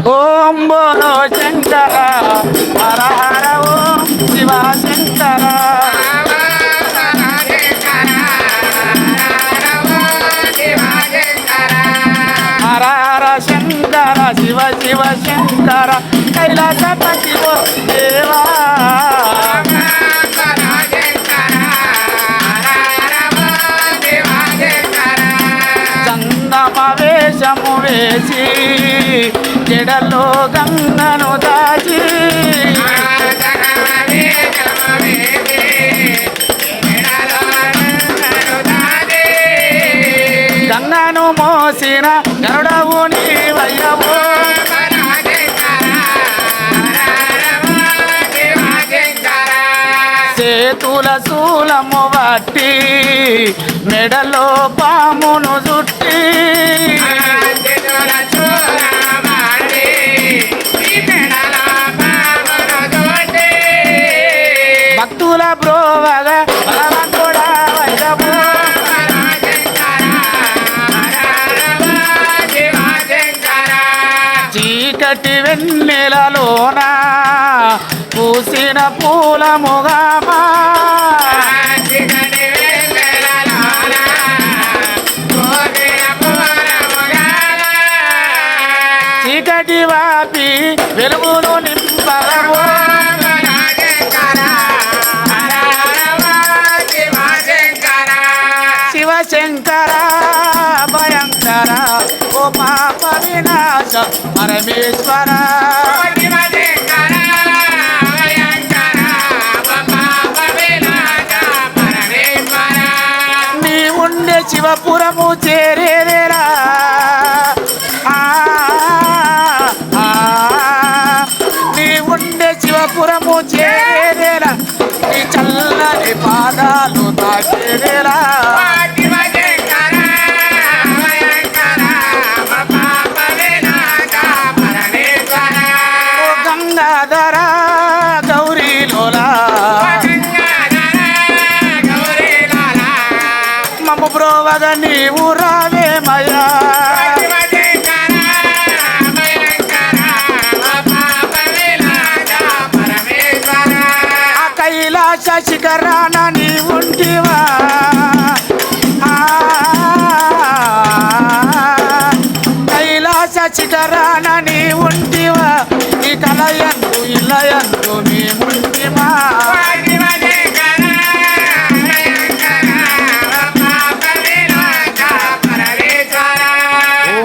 ఓం బోలో శంకర హర హర ఓం శివ శంకర హర హర శంకర శివ శివ శంకర కైలాసపతి ఓ దేవా వేషము వేసి జడలో గంగను దాచి గంగను మోసిన గరుడవు నీవయ్యవు చేతుల శూలము బట్టి మెడలో పామును చుట్టి భక్తుల బ్రోవగా బలవంతుడా వైరము చీకటి వెన్నెలలోన పూసిన పూలముగా చీకటి వాపి వెలుగును నింపగవు శివశంకర భయంకర ఓ పాప వినాశ పరమేశ్వర నీ ఉండే శివపురము చేరేరా నీ ఉండే శివపురము చేరేరా నీ చల్లని పాదాలు తాకేరా గంగాధర గౌరీలోలా మమ్మ బ్రోవగ నీవు రావేమయ్యా ఆ కైలాస శిఖరాన నీ ఉంటివా కైలాస శిఖరాన నీ ఉంటివా ఈ కలయందు ఇలయందు